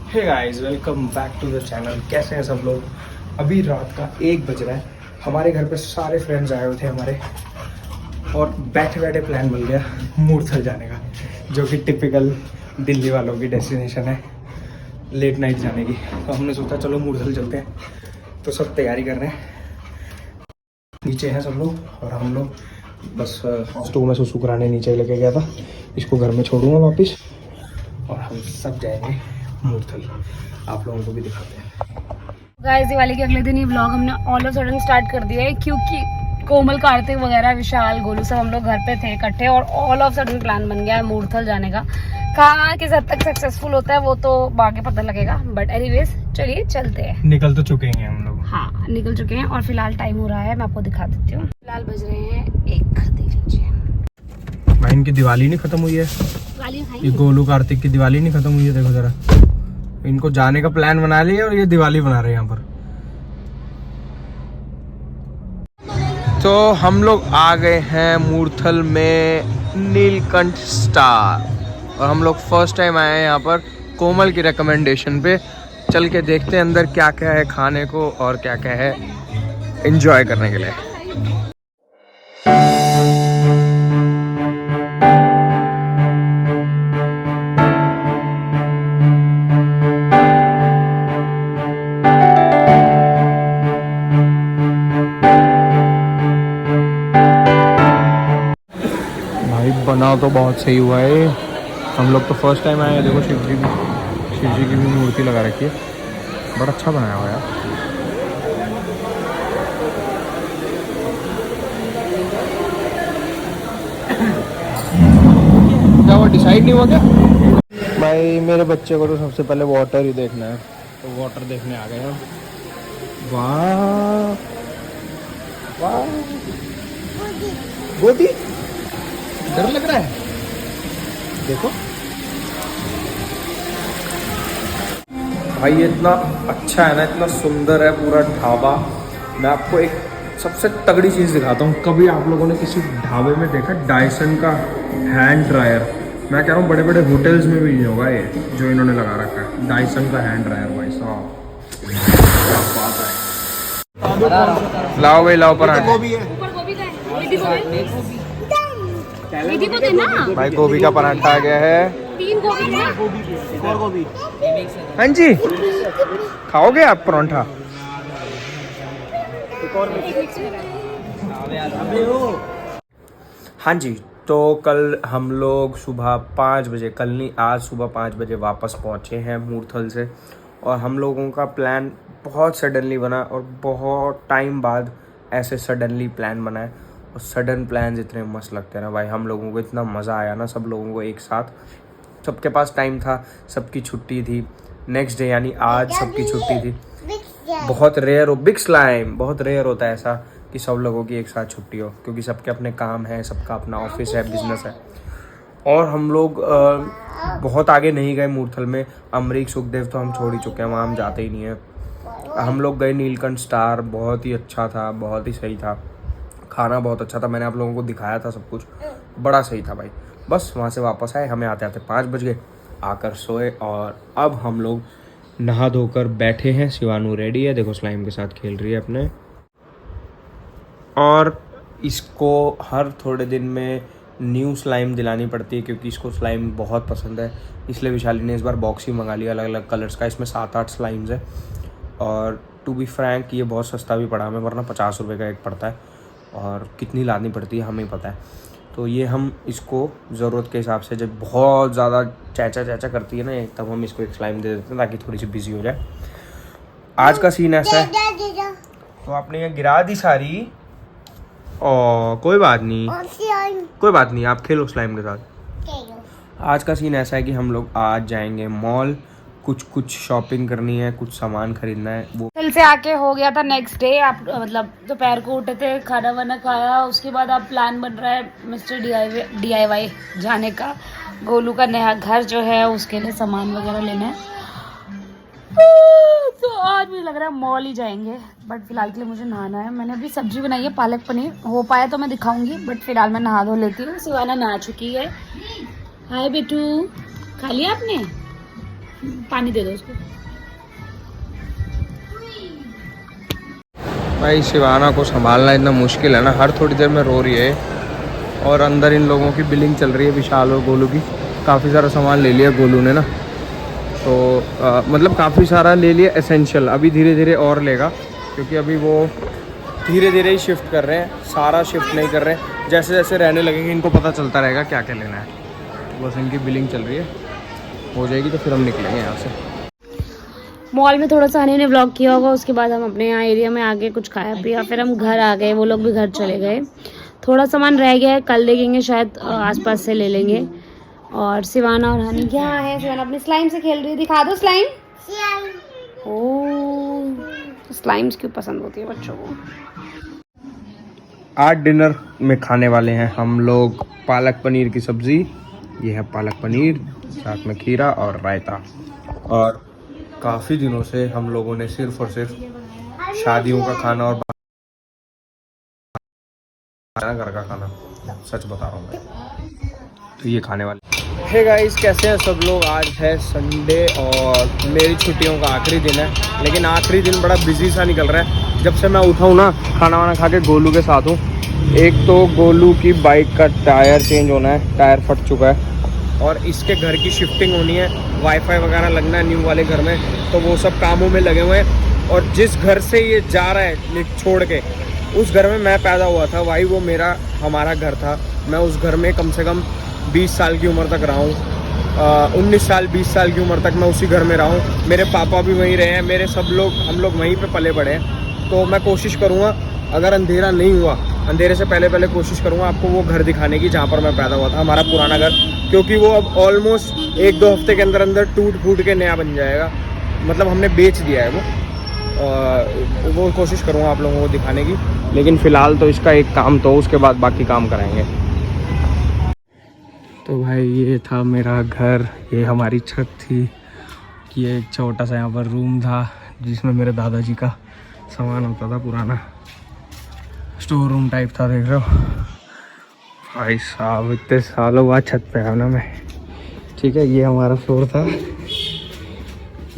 Hey guys, welcome back to the channel. कैसे हैं सब लोग? अभी रात का 1 बज रहा है। हमारे घर पे सारे फ्रेंड्स आए हुए थे हमारे, और बैठे बैठे प्लान बन गया मूर्थल जाने का, जो कि टिपिकल दिल्ली वालों की डेस्टिनेशन है लेट नाइट जाने की। तो हमने सोचा चलो मूर्थल चलते हैं, तो सब तैयारी कर रहे हैं। नीचे हैं सब लोग, और हम लोग बस स्टोव में सुसु कराने नीचे लेके गया था, इसको घर में छोड़ूंगा वापस, और हम सब जाएंगे मूर्थल। आप लोगों को भी दिखाते हैं। गाइस, दिवाली के अगले दिन ये व्लॉग हमने ऑल ऑफ सडन स्टार्ट कर दिया है, क्योंकि कोमल, कार्तिक वगैरह, विशाल, गोलू सब हम लोग घर पे थे इकट्ठे, और ऑल ऑफ सडन प्लान बन गया है मूर्थल जाने का। कहाँ किस हद तक सक्सेसफुल होता है वो तो आगे पता लगेगा, बट एनीवेज चलिए चलते हैं। निकल तो चुके हैं हम लोग। हाँ, निकल चुके हैं, और फिलहाल टाइम हो रहा है, मैं आपको दिखा देती हूँ। फिलहाल बज रहे हैं 1, देख लीजिए। भाई, इनकी दिवाली नहीं खत्म हुई है। ये गोलू कार्तिक की दिवाली नहीं खत्म हुई है, देखो जरा। इनको जाने का प्लान बना लिया और ये दिवाली बना रहे हैं यहाँ पर। तो हम लोग आ गए हैं मूर्थल में नीलकंठ स्टार, और हम लोग फर्स्ट टाइम आए हैं यहाँ पर कोमल की रिकमेंडेशन पे। चल के देखते हैं अंदर क्या क्या है खाने को और क्या क्या है एंजॉय करने के लिए। बना तो बहुत सही हुआ है। हम लोग तो फर्स्ट टाइम आए हैं। देखो शिव जी की भी मूर्ति लगा रखी है, बड़ा अच्छा बनाया हुआ है यार। क्या वो डिसाइड नहीं हुआ क्या? भाई, मेरे बच्चे को तो सबसे पहले वाटर ही देखना है, तो वाटर देखने आ गए हम। वाह वाह, गोदी, डर लग रहा है। देखो भाई, ये इतना अच्छा है ना, इतना सुंदर है पूरा ढाबा। मैं आपको एक सबसे तगड़ी चीज़ दिखाता हूँ। कभी आप लोगों ने किसी ढाबे में देखा डायसन का हैंड ड्रायर? मैं कह रहा हूँ बड़े बड़े होटल्स में भी नहीं होगा ये जो इन्होंने लगा रखा है, डायसन का हैंड ड्रायर। भाई साहब, क्या बात है। लाओ भाई, लाओ पराठे। भाई, गोभी का पराठा आ गया है। 3 गोभी। हाँ जी, खाओगे आप पराठा? हाँ जी, तो कल हम लोग सुबह 5 बजे, कल नहीं आज सुबह 5 बजे वापस पहुँचे हैं मूर्थल से। और हम लोगों का प्लान बहुत सडनली बना, और बहुत टाइम बाद ऐसे सडनली प्लान बना है। और सडन प्लान्स इतने मस्त लगते हैं ना भाई, हम लोगों को इतना मज़ा आया ना सब लोगों को एक साथ। सबके पास टाइम था, सबकी छुट्टी थी, नेक्स्ट डे यानी आज सबकी छुट्टी थी। बहुत रेयर हो, बिग स्लाइम, बहुत रेयर होता है ऐसा कि सब लोगों की एक साथ छुट्टी हो, क्योंकि सबके अपने काम हैं, सबका अपना ऑफिस है, बिजनेस है। और हम लोग बहुत आगे नहीं गए मूर्थल में। अमरीक, सुखदेव तो हम छोड़ ही चुके हैं, वहाँ हम जाते ही नहीं हैं। हम लोग गए नीलकंठ स्टार, बहुत ही अच्छा था, बहुत ही सही था। खाना बहुत अच्छा था, मैंने आप लोगों को दिखाया था सब कुछ, बड़ा सही था भाई। बस वहाँ से वापस आए, हमें आते आते 5 बज गए, आकर सोए। और अब हम लोग नहा धोकर बैठे हैं। शिवानू रेडी है, देखो स्लाइम के साथ खेल रही है अपने। और इसको हर थोड़े दिन में न्यू स्लाइम दिलानी पड़ती है, क्योंकि इसको स्लाइम बहुत पसंद है। इसलिए विशाली ने इस बार बॉक्स ही मंगा लिया अलग अलग कलर्स का। इसमें 7-8 स्लाइम्स है, और टू बी फ्रैंक ये बहुत सस्ता भी पड़ा हमें, वरना 50 रुपये का एक पड़ता है, और कितनी लानी पड़ती है हमें पता है। तो ये हम इसको ज़रूरत के हिसाब से, जब बहुत ज़्यादा चैचा करती है ना, तब हम इसको एक स्लाइम दे देते हैं ताकि थोड़ी सी बिजी हो जाए। आज का सीन ऐसा है, तो आपने ये गिरा दी सारी। और कोई बात नहीं, आप खेलो स्लाइम के साथ। आज का सीन ऐसा है कि हम लोग आज जाएंगे मॉल, कुछ शॉपिंग करनी है, कुछ सामान खरीदना है। वो कल से आके हो गया था नेक्स्ट डे। आप मतलब दोपहर को उठे थे, खाना वाना खाया, उसके बाद आप प्लान बन रहा है मिस्टर DIY जाने का। गोलू का नया घर जो है उसके लिए सामान वगैरह लेना है, तो आज मुझे लग रहा है मॉल ही जाएंगे। बट फिलहाल के लिए मुझे नहाना है। मैंने अभी सब्जी बनाई है पालक पनीर, हो पाया तो मैं दिखाऊंगी, बट फिलहाल मैं नहा धो लेती हूँ। शिवाना नहा चुकी है। हाय बेटू, खा लिया आपने? पानी दे दो उसको। भाई शिवाना को संभालना इतना मुश्किल है ना, हर थोड़ी देर में रो रही है। और अंदर इन लोगों की बिलिंग चल रही है, विशाल और गोलू की। काफ़ी सारा सामान ले लिया गोलू ने ना, तो मतलब काफ़ी सारा ले लिया एसेंशियल। अभी धीरे धीरे और लेगा, क्योंकि अभी वो धीरे धीरे ही शिफ्ट कर रहे हैं, सारा शिफ्ट नहीं कर रहे हैं। जैसे जैसे रहने लगेंगे इनको पता चलता रहेगा क्या क्या लेना है। बस इनकी बिलिंग चल रही है, हो जाएगी तो फिर हम निकलेंगे यहाँ से। मॉल में थोड़ा सा ने व्लॉग किया होगा, उसके बाद हम अपने यहाँ एरिया में आ गए, कुछ खाया पिया, फिर हम घर आ गए, वो लोग भी घर चले गए। थोड़ा सामान रह गया है, कल देखेंगे, शायद आसपास से ले लेंगे। और शिवाना और हनी क्या है, शिवाना अपनी स्लाइम से खेल रही है, दिखा दो स्लाइम। ओह, स्लाइम्स क्यों पसंद होती है बच्चों को। आज डिनर में खाने वाले हैं हम लोग पालक पनीर की सब्ज़ी। ये है पालक पनीर, साथ में खीरा और रायता। और काफ़ी दिनों से हम लोगों ने सिर्फ और सिर्फ शादियों का खाना और घर का खाना, सच बता रहा हूँ मैं, तो ये खाने वाले। हे गाइस, कैसे हैं सब लोग। आज है संडे और मेरी छुट्टियों का आखिरी दिन है, लेकिन आखिरी दिन बड़ा बिजी सा निकल रहा है। जब से मैं उठा हूँ ना, खाना वाना खा के गोलू के साथ हूँ। एक तो गोलू की बाइक का टायर चेंज होना है, टायर फट चुका है, और इसके घर की शिफ्टिंग होनी है, वाईफाई वगैरह लगना है न्यू वाले घर में, तो वो सब कामों में लगे हुए हैं। और जिस घर से ये जा रहा है छोड़ के, उस घर में मैं पैदा हुआ था भाई, वो हमारा घर था। मैं उस घर में कम से कम 20 साल की उम्र तक रहा हूँ। 19 साल 20 साल की उम्र तक मैं उसी घर में रहा हूँ। मेरे पापा भी वहीं रहे हैं, मेरे हम लोग वहीं पे पले बड़े हैं। तो मैं कोशिश करूँगा, अगर अंधेरा नहीं हुआ, अंधेरे से पहले पहले कोशिश करूँगा आपको वो घर दिखाने की जहाँ पर मैं पैदा हुआ था, हमारा पुराना घर। क्योंकि वो अब ऑलमोस्ट 1-2 हफ्ते के अंदर अंदर टूट फूट के नया बन जाएगा, मतलब हमने बेच दिया है वो कोशिश करूँगा आप लोगों को दिखाने की। लेकिन फ़िलहाल तो इसका एक काम, तो उसके बाद बाकी काम कराएंगे। तो भाई ये था मेरा घर, ये हमारी छत थी, ये एक छोटा सा यहाँ पर रूम था जिसमें मेरे दादाजी का सामान होता था, पुराना स्टोर रूम टाइप था, देख रहे हो भाई साहब। इतने सालों बाद छत पे आया ना मैं, ठीक है। ये हमारा फ्लोर था,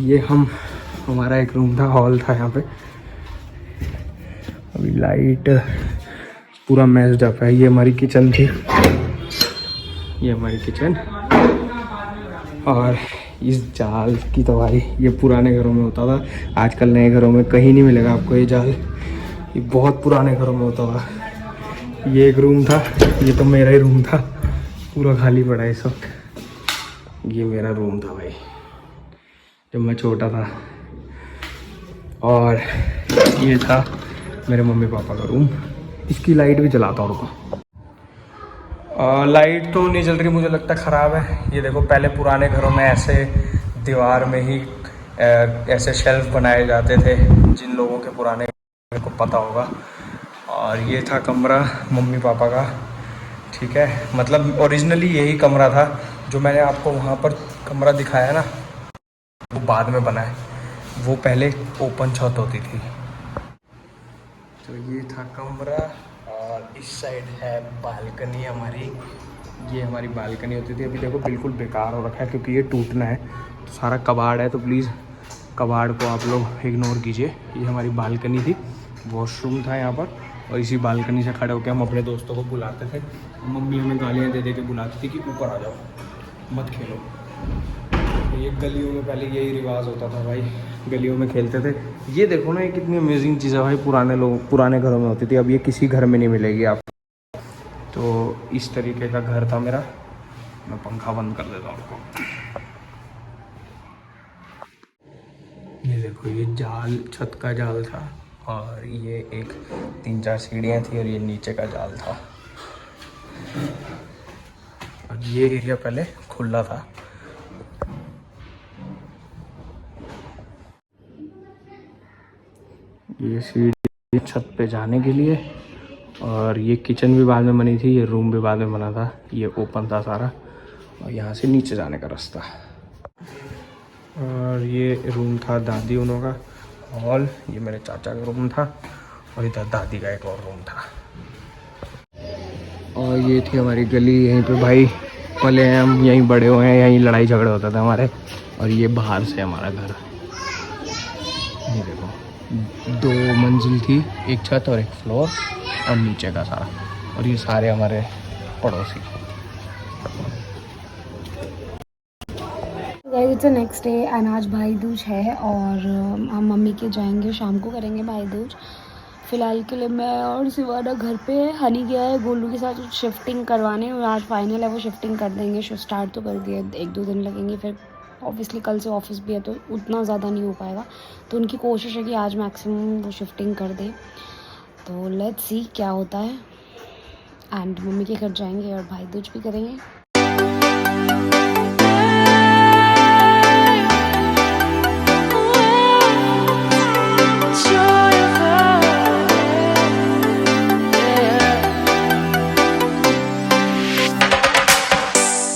ये हमारा एक रूम था, हॉल था यहाँ पे। अभी लाइट पूरा मैस्ड अप है। ये हमारी किचन थी, ये हमारी किचन। और इस जाल की तो भाई ये पुराने घरों में होता था, आजकल नए घरों में कहीं नहीं मिलेगा आपको ये जाल, ये बहुत पुराने घरों में होता था। ये एक रूम था, ये तो मेरा ही रूम था, पूरा खाली पड़ा है इस वक्त। ये मेरा रूम था भाई जब मैं छोटा था। और ये था मेरे मम्मी पापा का रूम। इसकी लाइट भी जलाता हूँ, लाइट तो नहीं जल रही, मुझे लगता है ख़राब है। ये देखो, पहले पुराने घरों में ऐसे दीवार में ही ऐसे शेल्फ बनाए जाते थे, जिन लोगों के पुराने को पता होगा। और ये था कमरा मम्मी पापा का, ठीक है। मतलब ओरिजिनली यही कमरा था, जो मैंने आपको वहाँ पर कमरा दिखाया ना, वो बाद में बना है, वो पहले ओपन छत होती थी। तो ये था कमरा, और इस साइड है बालकनी हमारी। ये हमारी बालकनी होती थी, अभी देखो बिल्कुल बेकार हो रखा है क्योंकि ये टूटना है, तो सारा कबाड़ है, तो प्लीज़ कबाड़ को आप लोग इग्नोर कीजिए। ये हमारी बालकनी थी, वॉशरूम था यहाँ पर, और इसी बालकनी से खड़े होकर हम अपने दोस्तों को बुलाते थे। मम्मी हमें गालियाँ दे दे के बुलाती थी कि ऊपर आ जाओ, मत खेलो। ये गलियों में पहले यही रिवाज होता था भाई, गलियों में खेलते थे। ये देखो ना, ये कितनी अमेजिंग चीज़ है भाई, पुराने घरों में होती थी, अब ये किसी घर में नहीं मिलेगी आप। तो इस तरीके का घर था मेरा। मैं पंखा बंद कर देता हूँ आपको। ये देखो, ये जाल छत का जाल था, और ये एक 3-4 सीढ़ियाँ थी, और ये नीचे का जाल था। और ये एरिया पहले खुला था। ये सीढ़ी छत पे जाने के लिए, और ये किचन भी बाद में बनी थी, ये रूम भी बाद में बना था। ये ओपन था सारा, और यहाँ से नीचे जाने का रास्ता। और ये रूम था दादी उनों का हॉल, ये मेरे चाचा का रूम था, और इधर दादी का एक और रूम था। और ये थी हमारी गली, यहीं पे भाई पले हैं हम, यहीं बड़े हुए हैं, यहीं लड़ाई झगड़े होता था हमारे। और ये बाहर से हमारा घर, ये देखो 2 मंजिल की एक छत और एक फ्लोर और नीचे का सारा, और ये सारे हमारे पड़ोसी। इट्स नेक्स्ट डे एंड आज भाई दूज है और हम मम्मी के जाएंगे, शाम को करेंगे भाई दूज। फ़िलहाल के लिए मैं और सिवाना घर पे है। हनी गया है गोलू के साथ शिफ्टिंग करवाने और आज फाइनल है, वो शिफ्टिंग कर देंगे। स्टार्ट तो कर दिया, 1-2 दिन लगेंगे, फिर ऑब्वियसली कल से ऑफिस भी है तो उतना ज़्यादा नहीं हो पाएगा। तो उनकी कोशिश है कि आज मैक्सिमम वो शिफ्टिंग कर दे। तो लेट्स सी क्या होता है। एंड मम्मी के घर जाएंगे और भाई दूज भी करेंगे।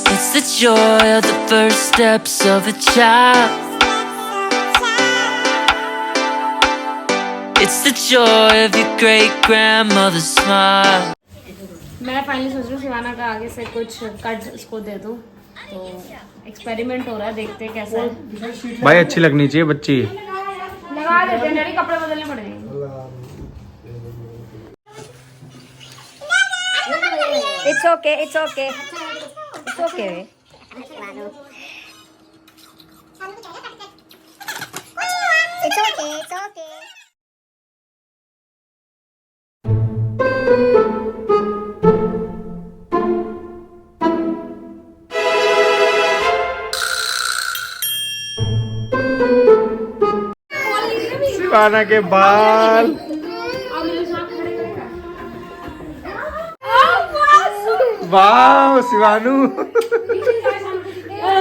It's the joy of the first steps of a child. It's the joy of your great grandmother's smile. मैं फाइनली सोच रही हूँ सिवाना का आगे से कुछ कट इसको दे दूँ, तो एक्सपेरिमेंट हो रहा है, देखते हैं कैसा है। भाई अच्छी लगनी चाहिए बच्ची। लगा देते हैं, डैडी कपड़े बदलने पड़ेंगे। It's okay, it's okay. It's okay. It's okay, it's okay. Siwana के बाल, वाह शिवानू।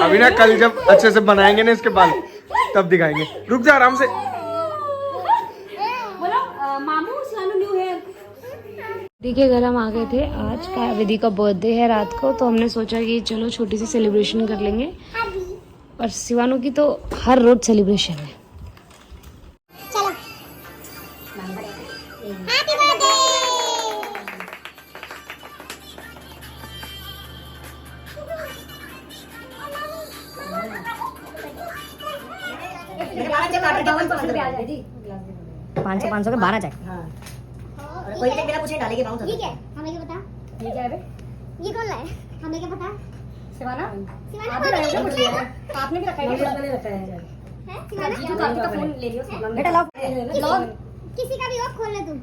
अभी ना कल जब अच्छे से बनाएंगे ना इसके बाल तब दिखाएंगे। रुक जा आराम से। विधि के घर हम आ गए थे। आज का विधि का बर्थडे है रात को, तो हमने सोचा कि चलो छोटी सी सेलिब्रेशन कर लेंगे। और शिवानू की तो हर रोज सेलिब्रेशन है। पाँच सौ के 12 चेक। कोई भी बिना पूछे डालेगी बाउंस। ये क्या है? हमें क्या पता? ये क्या है बे? ये कौन लाया? हमें क्या पता? शिवाना शिवाना आप भी कौन लाए हो है? कुछ? आपने भी रखा है क्या? मैंने रखा है। हैं? शिवाना? जीजू कार्तिक का फोन ले लियो उसको। बेटा लाओ। किसी का भी ऑफ खोल ले तुम।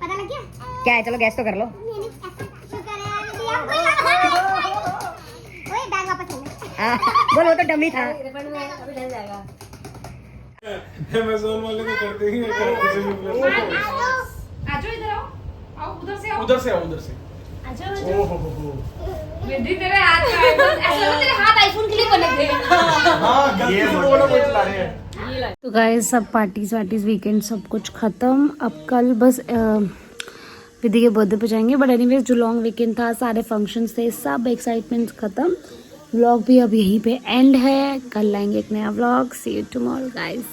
पता लग गया? क्या है, चलो गैस तो कर लो। शुक्र है दिया। ओए बैग वापस ले। हाँ, बोलो वो तो डमी था। रिफंड में अभी डल जाएगा। अमेज़न वाले तो करते ही हैं। आजो इधर आओ, आओ उधर से आओ। उधर से आओ, उधर से। आजो ओहो विधि तेरे हाथ का आईफोन, ऐसा लगा तेरे हाथ आईफोन के लिए बने थे। हाँ ये बोलो वो चला रहे हैं। तो गाइस सब पार्टीज वीकेंड सब कुछ खत्म। अब कल बस विधि के बर्थडे पे जाएंगे। बट एनीवेज जो लॉन्ग वीकेंड था, सारे फंक्शंस थे, सब एक्साइटमेंट खत्म। व्लॉग भी अब यहीं पे एंड है। कल लाएंगे एक नया vlog. See you tomorrow guys.